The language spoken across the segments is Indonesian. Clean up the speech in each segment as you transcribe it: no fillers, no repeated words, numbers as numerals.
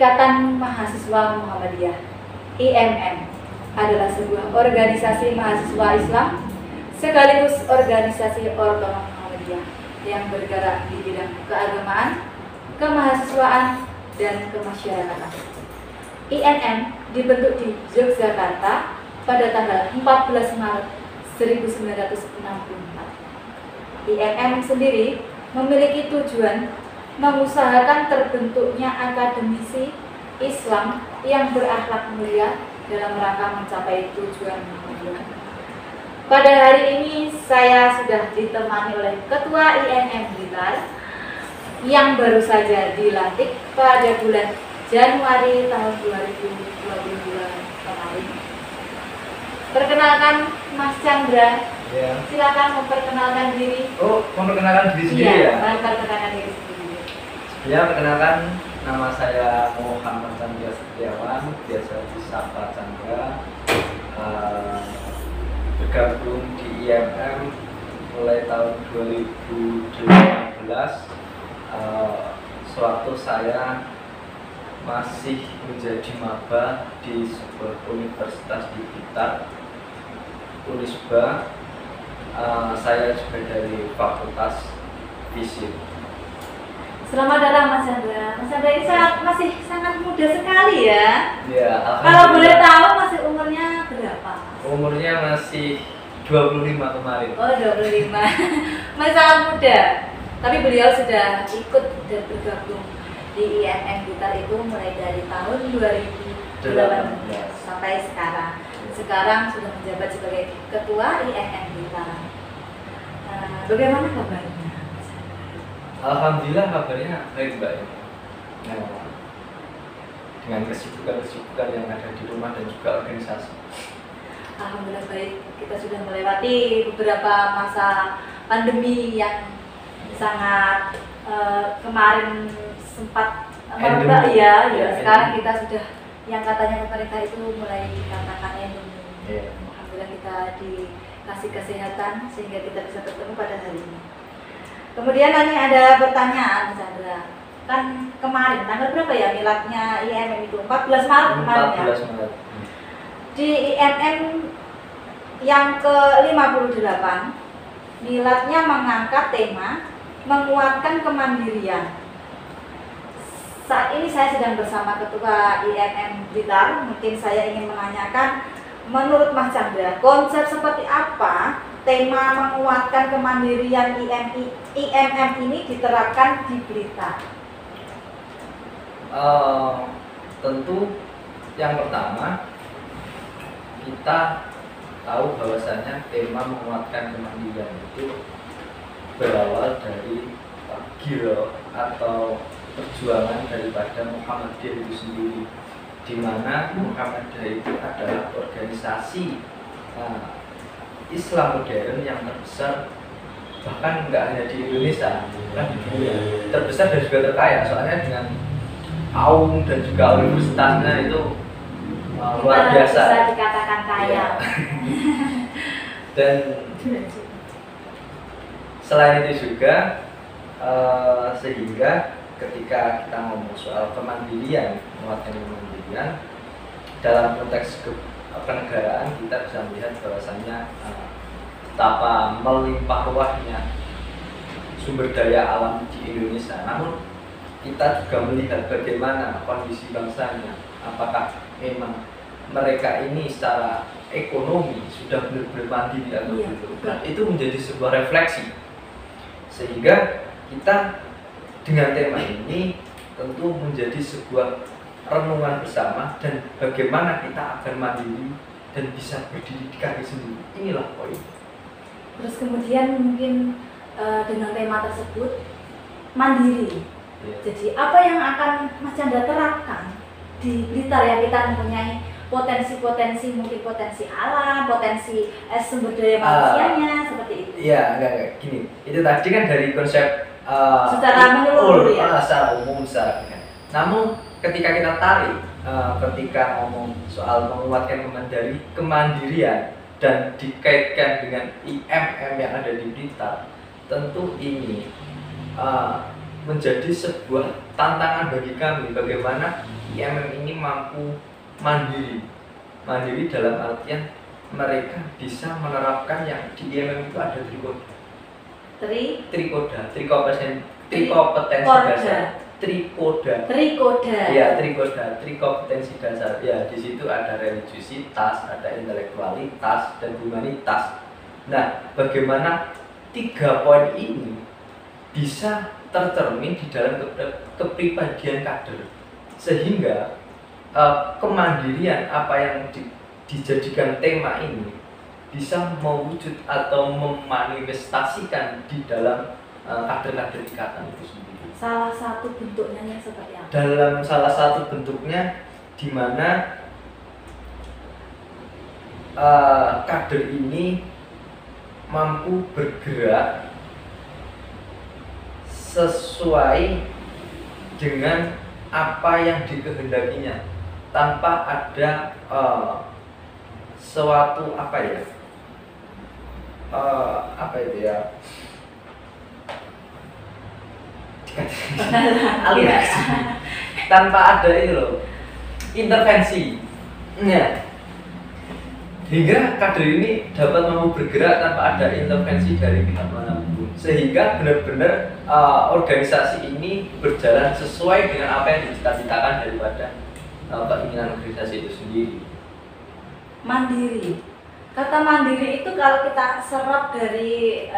Ikatan Mahasiswa Muhammadiyah (IMM) adalah sebuah organisasi mahasiswa Islam sekaligus organisasi otonom Muhammadiyah yang bergerak di bidang keagamaan, kemahasiswaan, dan kemasyarakatan. IMM dibentuk di Yogyakarta pada tanggal 14 Maret 1964. IMM sendiri memiliki tujuan mengusahakan terbentuknya akademisi Islam yang berakhlak mulia dalam rangka mencapai tujuan Muhammadiyah. Pada hari ini saya sudah ditemani oleh Ketua IMM Blitar yang baru saja dilantik pada bulan Januari tahun 2022 kemarin. Perkenalkan Mas Chandra. Ya. Silakan memperkenalkan diri. Oh, memperkenalkan diri sendiri ya? Memperkenalkan diri sendiri. Ya, perkenalkan, nama saya Muhammad Chandra Setiawan, biasa disapa Chandra. Bergabung di IMM mulai tahun 2018. Sewaktu saya masih menjadi maba di sebuah universitas di Blitar, Unisba. Saya juga dari Fakultas Fisip. Selamat datang Mas Chandra. Mas Chandra ini masih sangat muda sekali ya. Ya, kalau boleh tahu masih umurnya berapa? Umurnya masih 25 kemarin. Oh, 25. Masih sangat muda. Tapi beliau sudah ikut dan bergabung di IMM Blitar itu mulai dari tahun 2018 sampai sekarang. Sekarang sudah menjabat sebagai Ketua IMM Blitar. Bagaimana kabarnya? Alhamdulillah kabarnya baik Mbak. Dengan kesibukan-kesibukan yang ada di rumah dan juga organisasi. Alhamdulillah baik. Kita sudah melewati beberapa masa pandemi yang sangat kemarin sempat merebak ya. Sekarang kita sudah yang katanya pemerintah itu mulai dikatakan endemi. Alhamdulillah kita dikasih kesehatan sehingga kita bisa bertemu pada hari ini. Kemudian tadi ada pertanyaan Mas Chandra. Kan kemarin tanggal berapa ya miladnya IMM itu? 14 Maret kemarin ya. 14 Maret. Di IMM yang ke-58 miladnya mengangkat tema menguatkan kemandirian. Saat ini saya sedang bersama Ketua IMM Blitar. Mungkin saya ingin menanyakan, menurut Mas Chandra, konsep seperti apa tema menguatkan kemandirian IMM ini diterapkan di Blitar? Tentu yang pertama kita tahu bahwasanya tema menguatkan kemandirian itu berawal dari giro atau perjuangan daripada Muhammadiyah itu sendiri, di mana Muhammadiyah itu adalah organisasi Islam modern yang terbesar, bahkan nggak hanya di Indonesia, bahkan di dunia, terbesar dan juga terkaya. Soalnya dengan kaum dan juga universitasnya itu luar biasa. Bisa dikatakan kaya. Ya. Dan selain itu juga sehingga ketika kita ngomong soal kemandirian, menguatkan kemandirian dalam konteks kenegaraan, kita bisa melihat bahwasannya betapa melimpah ruahnya sumber daya alam di Indonesia. Namun kita juga melihat bagaimana kondisi bangsanya, apakah memang mereka ini secara ekonomi sudah benar-benar mandiri atau belum. Nah, itu menjadi sebuah refleksi, sehingga kita dengan tema ini tentu menjadi sebuah renungan bersama dan bagaimana kita agar mandiri dan bisa berdiri di kaki sendiri. Inilah poin. Terus kemudian mungkin dengan tema tersebut mandiri. Jadi apa yang akan Mas Chandra terapkan di Blitar yang kita mempunyai potensi-potensi, mungkin potensi alam, potensi sumber daya manusianya seperti itu? Iya, enggak gini. Itu tadi kan dari konsep secara menyeluruh ya. Secara umum, namun ketika kita tarik, ketika ngomong soal menguatkan kemandirian dan dikaitkan dengan IMM yang ada di Blitar, tentu ini menjadi sebuah tantangan bagi kami bagaimana IMM ini mampu mandiri. Mandiri dalam artian mereka bisa menerapkan yang di IMM itu ada trikopetensi dasar. Trikopetensi dasar. Ya, di situ ada religiusitas, ada intelektualitas, dan humanitas. Nah, bagaimana 3 poin ini bisa tercermin di dalam kepribadian kader, sehingga kemandirian apa yang dijadikan tema ini bisa mewujud atau memanifestasikan di dalam kader-kader ikatan itu sendiri. Salah satu bentuknya yang seperti apa? Dalam salah satu bentuknya di mana kader ini mampu bergerak sesuai dengan apa yang dikehendakinya tanpa ada suatu aliasi tanpa ada itu loh intervensi. Nah, hingga kader ini dapat mampu bergerak tanpa ada intervensi dari pihak manapun, sehingga benar-benar organisasi ini berjalan sesuai dengan apa yang dicita-citakan daripada keinginan organisasi itu sendiri. Mandiri. Kata mandiri itu kalau kita serap dari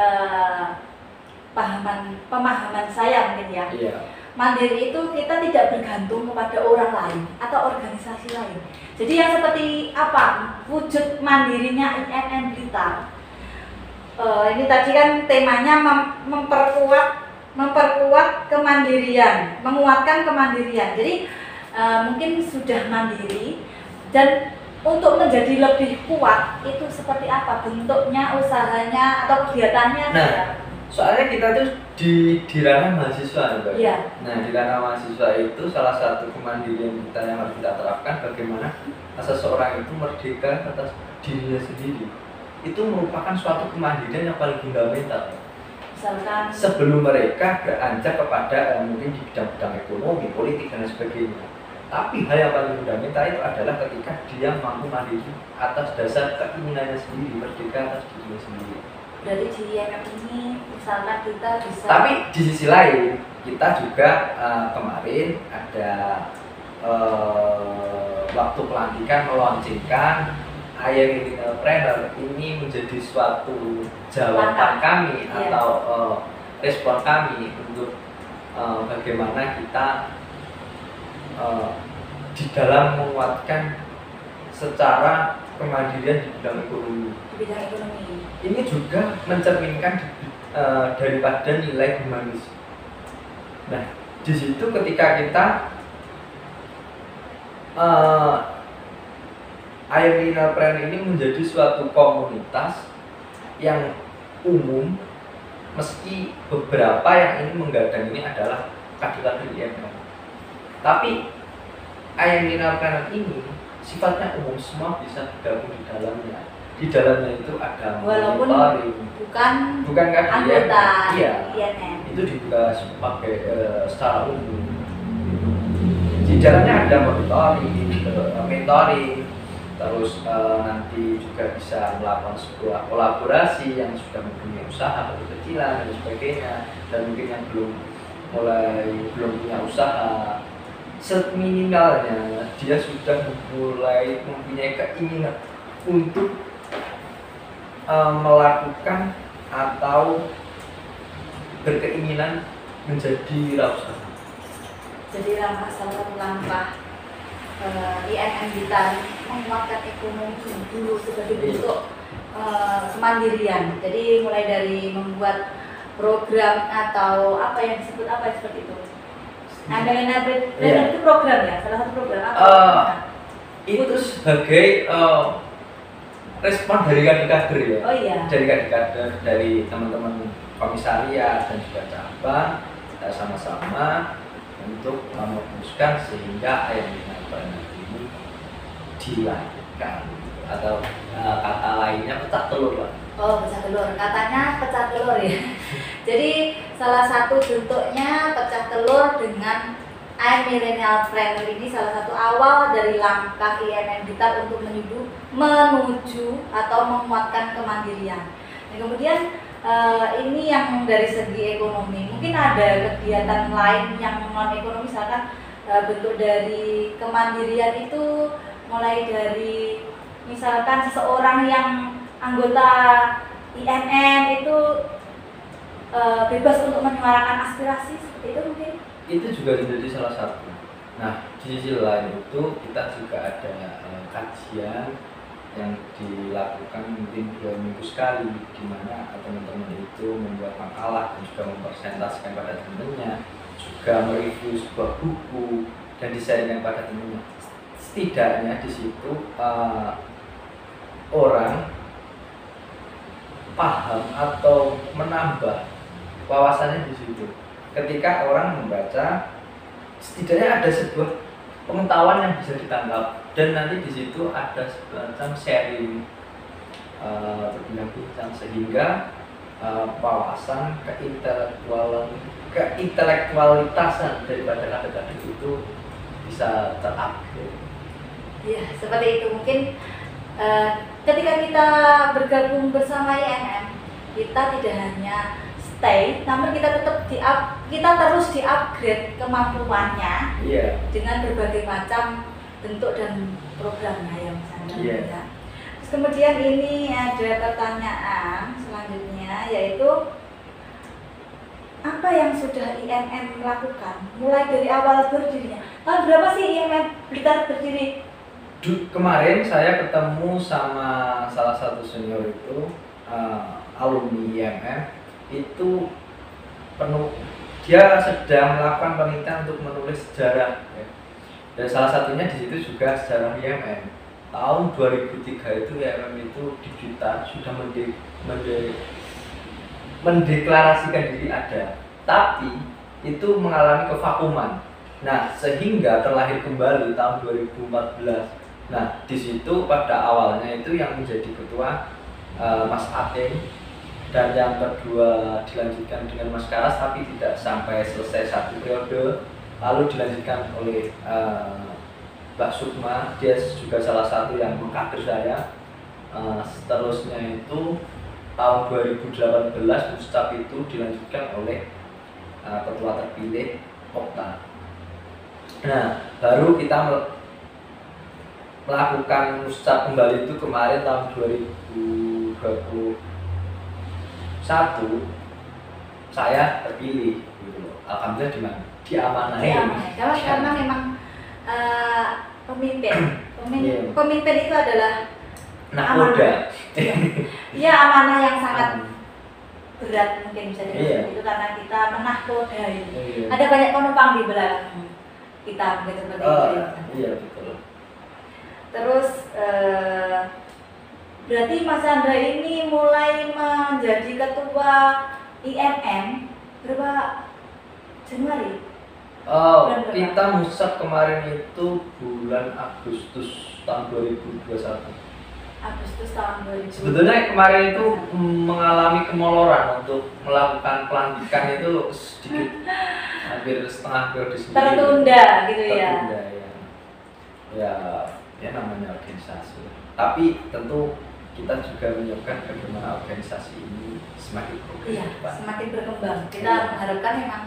pemahaman saya mungkin ya. Iya. Mandiri itu kita tidak bergantung kepada orang lain atau organisasi lain. Jadi yang seperti apa wujud mandirinya IMM Blitar? Ini tadi kan temanya memperkuat kemandirian, menguatkan kemandirian. Jadi mungkin sudah mandiri, dan untuk menjadi lebih kuat itu seperti apa bentuknya, usahanya atau kegiatannya? Nah, soalnya kita tuh di ranah mahasiswa, Mbak. Iya. Nah, di ranah mahasiswa itu salah satu kemandirian kita yang harus kita terapkan bagaimana seseorang itu merdeka atas dirinya sendiri. Itu merupakan suatu kemandirian yang paling fundamental. Misalkan sebelum mereka beranjak kepada mungkin di bidang-bidang ekonomi, politik dan sebagainya. Tapi hal yang paling fundamental itu adalah ketika dia mampu mandiri atas dasar keinginannya sendiri, merdeka atas dirinya sendiri. Berarti di IMM ini misalkan kita bisa. Tapi di sisi lain kita juga kemarin ada waktu pelantikan melaunchingkan IMM Entrepreneur. Ini menjadi suatu jawaban kami atau respon kami untuk bagaimana kita di dalam menguatkan secara kemandirian di bidang ekonomi. Ini juga mencerminkan daripada nilai humanis. Nah, di situ ketika kita IMM Entrepreneur ini menjadi suatu komunitas yang umum, meski beberapa yang ini menggadang ini adalah kader-kader IMM. Tapi IMM Entrepreneur ini sifatnya umum, semua bisa bergabung di dalamnya. Di dalamnya itu ada walaupun bukan anggota IMM. Itu juga sebagai secara umum. Di dalamnya ada mentoring, terus nanti juga bisa melakukan sebuah kolaborasi yang sudah mempunyai usaha kecil-kecilan dan sebagainya, dan mungkin yang belum punya usaha. Seminimalnya dia sudah mulai mempunyai keinginan untuk melakukan atau berkeinginan menjadi wirausaha. Jadi salah satu langkah IMM Blitar menguatkan ekonomi dulu sebagai bentuk kemandirian. Jadi mulai dari membuat program atau apa yang disebut seperti itu. IMM Blitar itu program ya, salah satu program apa? Itu sebagai respon dari kader-kader ya. Oh iya. Dari kader-kader, dari teman-teman komisariat dan juga cabang, kita sama-sama untuk memutuskan sehingga IMM Entrepreneur ini dilanjutkan, atau kata lainnya pecah telur, Pak. Oh, pecah telur. Katanya pecah telur ya. Jadi salah satu bentuknya pecah telur dengan I'm Millennial Trainer ini salah satu awal dari langkah IMM Blitar untuk menuju atau menguatkan kemandirian. Dan kemudian ini yang dari segi ekonomi, mungkin ada kegiatan lain yang non ekonomi, misalkan bentuk dari kemandirian itu mulai dari misalkan seseorang yang anggota IMM itu bebas untuk menyuarakan aspirasi, seperti itu mungkin. Itu juga menjadi salah satu. Nah, di sisi lain itu kita juga ada kajian yang dilakukan mungkin 2 minggu sekali, di mana teman-teman itu membuat makalah dan juga mempresentasikan pada temannya, juga mereview sebuah buku dan disaringkan pada temannya. Setidaknya di situ orang paham atau menambah wawasannya di situ. Ketika orang membaca, setidaknya ada sebuah pengetahuan yang bisa ditangkap, dan nanti di situ ada semacam sharing berbincang-bincang, sehingga wawasan keintelektualitasan daripada kader-kader itu bisa terupgrade. Ya, seperti itu. Mungkin ketika kita bergabung bersama IMM, kita tidak hanya stay, namun kita tetap kita terus di-upgrade kemampuannya dengan berbagai macam bentuk dan programnya yang misalnya. Terus kemudian ini ada pertanyaan selanjutnya, yaitu apa yang sudah IMM lakukan mulai dari awal berdirinya? Tahun berapa sih IMM Blitar berdiri? Kemarin saya ketemu sama salah satu senior itu, alumni IMM. Itu dia sedang melakukan penelitian untuk menulis sejarah, ya. Dan salah satunya di situ juga sejarah IMM. Tahun 2003 itu IMM itu di Blitar sudah mendeklarasikan diri ada, tapi itu mengalami kevakuman. Nah, sehingga terlahir kembali tahun 2014. Nah, di situ pada awalnya itu yang menjadi ketua Mas Aten, dan yang kedua dilanjutkan dengan Mas Karas, tapi tidak sampai selesai 1 periode. Lalu dilanjutkan oleh Mbak Sukma, dia juga salah satu yang mengkader saya. Seterusnya itu tahun 2018 Ustaz itu dilanjutkan oleh ketua terpilih Okta. Nah, baru kita melakukan Ustaz kembali itu kemarin tahun 2021 saya terpilih gitu loh. Alhamdulillah diamanahi. Karena memang pemimpin itu adalah nakoda. Iya, amanah yang sangat berat mungkin bisa disebut itu, karena kita menahkodai. Ada banyak penumpang di belakang kita begitu seperti itu. Iya, betul. Terus berarti Mas Chandra ini mulai menjadi ketua IMM berapa Januari? Kita musab kemarin itu bulan Agustus tahun 2021. Agustus tahun 2021. Sebetulnya kemarin itu mengalami kemoloran untuk melakukan pelantikan itu sedikit hampir setengah periode sendiri. Tertunda gitu ya. Tertunda, ya. Ya namanya organisasi. Tapi tentu kita juga menyiapkan bagaimana organisasi ini semakin progres. Iya, semakin berkembang. Kita mengharapkan memang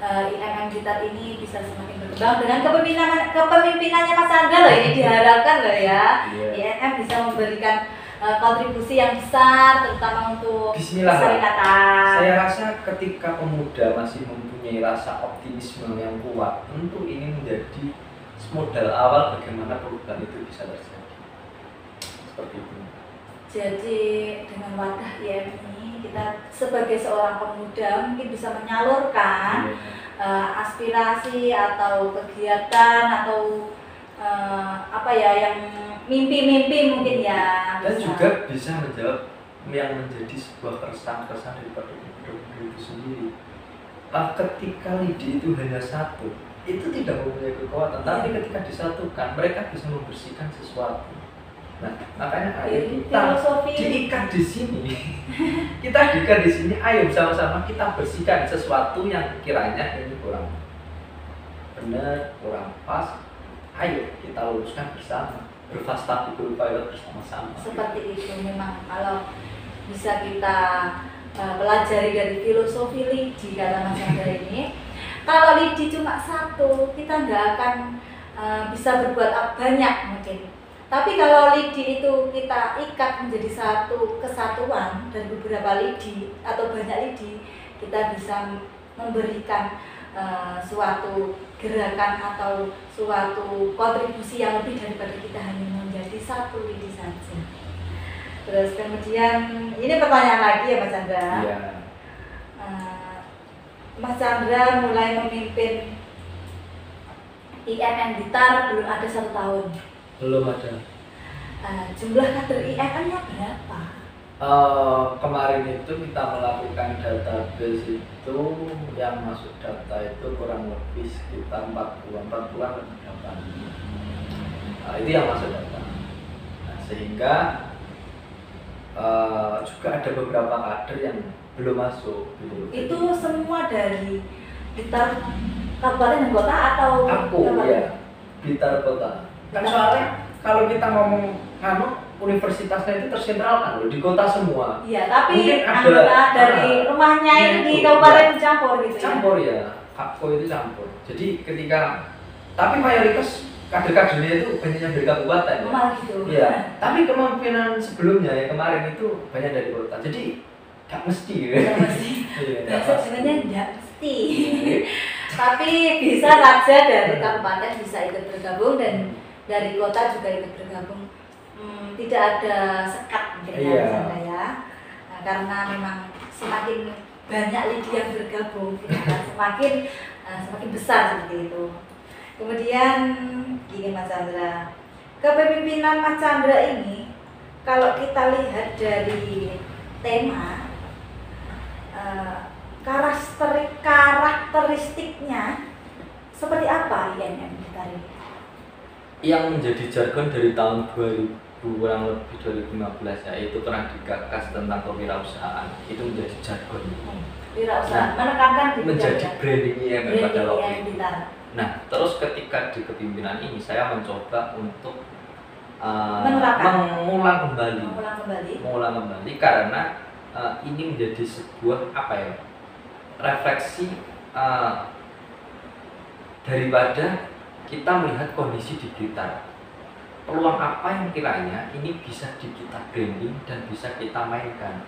IMM Blitar ini bisa semakin berkembang dengan kepemimpinannya Mas Chandra loh, ini diharapkan loh ya. IMM bisa memberikan kontribusi yang besar, terutama untuk Bismillah. Saya rasa ketika pemuda masih mempunyai rasa optimisme yang kuat, tentu ini menjadi modal awal bagaimana perubahan itu bisa terjadi. Seperti itu. Jadi dengan wadah IMM ini kita sebagai seorang pemuda mungkin bisa menyalurkan aspirasi atau kegiatan atau apa ya, yang mimpi-mimpi mungkin ya. Dan juga bisa menjawab yang menjadi sebuah keresahan daripada itu sendiri. Ketika lidi itu hanya satu, itu tidak mempunyai kekuatan, tapi ketika disatukan mereka bisa membersihkan sesuatu. Nah, makanya ayo kita diikat di sini. Kita diikat di sini, ayo sama-sama kita bersihkan sesuatu yang kiranya ini kurang benar, kurang pas, ayo kita luruskan bersama, berfastabiqul khairat bersama-sama. Seperti itu memang kalau bisa kita pelajari dari filosofi lidi kata Mas Chandra ini, kalau lidi cuma satu kita nggak akan bisa berbuat banyak mungkin. Tapi kalau lidi itu kita ikat menjadi satu kesatuan dari beberapa lidi atau banyak lidi, kita bisa memberikan suatu gerakan atau suatu kontribusi yang lebih daripada kita hanya menjadi satu lidi saja. Terus kemudian ini pertanyaan lagi ya Mas Chandra. Iya. Mas Chandra mulai memimpin IMM Blitar belum ada 1 tahun. Belum ada. Jumlah kader IMM-nya berapa? Kemarin itu kita melakukan database itu yang masuk data itu kurang lebih sekitar 40-an lebih dapat. Itu yang masuk data. Nah, sehingga juga ada beberapa kader yang belum masuk gitu. Itu semua dari Blitar Kabupaten dan Kota atau Aku ya Blitar Kota. Kan soalnya kalau kita ngomong universitasnya itu tersentralkan loh di kota semua. Iya, tapi mungkin anggota dari rumahnya ini di kabupaten campur gitu. Campur ya, Kapko itu campur. Jadi ketika tapi mayoritas kader-kadernya itu banyak yang dari kabupaten. Ya? Malah gitu. Iya. Tapi kemungkinan sebelumnya yang kemarin itu banyak dari kota. Jadi gak mesti. Gak mesti. Iya. Sebenarnya tidak mesti. Tapi bisa saja dari kabupaten bisa ikut bergabung dan dari kota juga ikut bergabung. Tidak ada sekat mungkin ya, nah, karena memang semakin banyak lidi yang bergabung, semakin besar seperti itu. Kemudian gini Mas Chandra, kepemimpinan Mas Chandra ini kalau kita lihat dari tema karakteristiknya seperti apa IMM Blitar ini? Yang menjadi jargon dari tahun 2000 kurang lebih 2015 ya, itu pernah digagas tentang kewirausahaan, itu menjadi jargon. Wirausaha, menekankan menjadi branding IMM pada waktu itu. Blitar. Nah, terus ketika di kepimpinan ini saya mencoba untuk mengulang kembali karena ini menjadi sebuah refleksi daripada kita melihat kondisi di Blitar. Peluang apa yang kiranya ini bisa kita branding dan bisa kita mainkan,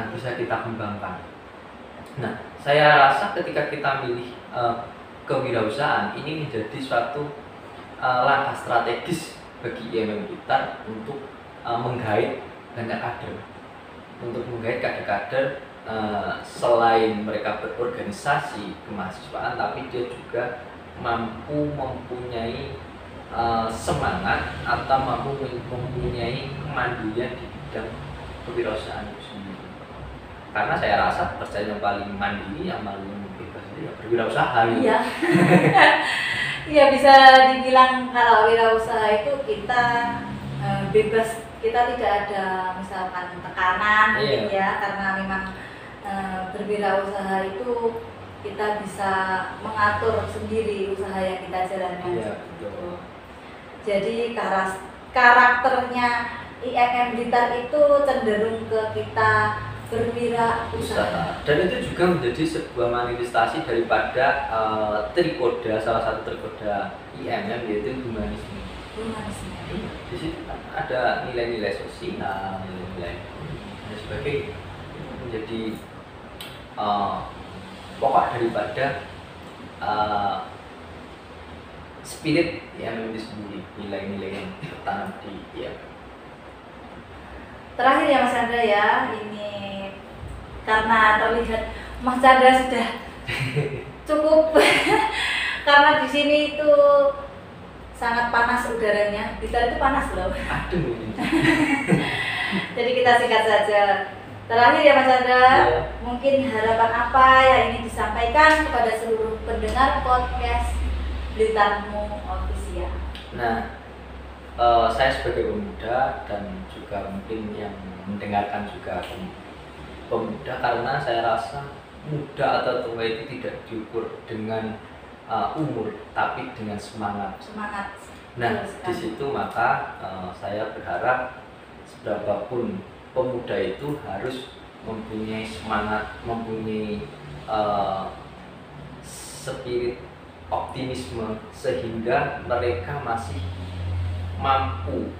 bisa kita kembangkan. Nah, saya rasa ketika kita milih kewirausahaan ini menjadi suatu langkah strategis bagi IMM Blitar untuk menggait banyak kader, kader selain mereka berorganisasi kemahasiswaan, tapi dia juga mampu mempunyai semangat atau mampu mempunyai kemandirian di bidang kewirausahaan itu sendiri. Karena saya rasa pekerjaan yang paling mandiri, yang paling bebas itu ya berwirausaha. Iya. Iya, bisa dibilang kalau wirausaha itu kita bebas, kita tidak ada misalkan tekanan mungkin ya, karena memang berwirausaha itu kita bisa mengatur sendiri usaha yang kita jalankan. Iya, betul. Jadi karakternya IMM Blitar itu cenderung ke kita berwirausaha. Dan itu juga menjadi sebuah manifestasi daripada trikoda, salah satu trikoda IMM, yaitu humanisme. Di situ ada nilai-nilai sosial, nilai-nilai dan sebagainya, menjadi pokok daripada spirit IMM itu sendiri, nilai-nilai yang tertanam di IMM. Terakhir ya Mas Chandra ya, ini karena terlihat Mas Chandra sudah cukup karena di sini itu sangat panas udaranya. Blitar itu panas loh. Aduh. Jadi kita singkat saja. Terakhir ya Mas Chandra, mungkin harapan apa yang ingin disampaikan kepada seluruh pendengar podcast Blitarmu Official? Nah, saya sebagai pemuda dan juga mungkin yang mendengarkan juga pemuda, karena saya rasa muda atau tua itu tidak diukur dengan umur, tapi dengan semangat. Semangat. Nah, di situ maka saya berharap seberapapun pemuda itu harus mempunyai semangat, mempunyai spirit optimisme, sehingga mereka masih mampu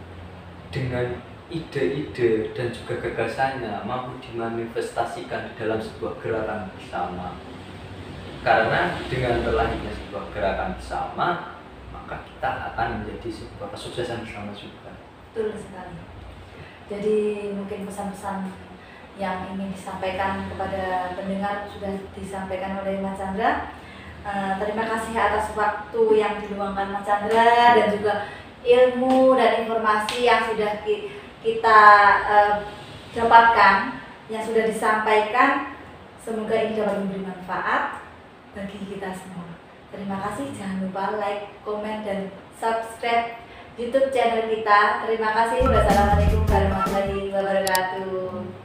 dengan ide-ide dan juga gagasannya mampu dimanifestasikan di dalam sebuah gerakan bersama. Karena dengan terlahirnya sebuah gerakan bersama, maka kita akan menjadi sebuah kesuksesan bersama juga. Betul sekali. Jadi mungkin pesan-pesan yang ingin disampaikan kepada pendengar sudah disampaikan oleh Mas Chandra. Terima kasih atas waktu yang diluangkan Mas Chandra dan juga ilmu dan informasi yang sudah kita dapatkan, yang sudah disampaikan. Semoga ini dapat memberi manfaat bagi kita semua. Terima kasih, jangan lupa like, komen, dan subscribe YouTube channel kita. Terima kasih. Wassalamualaikum warahmatullahi wabarakatuh.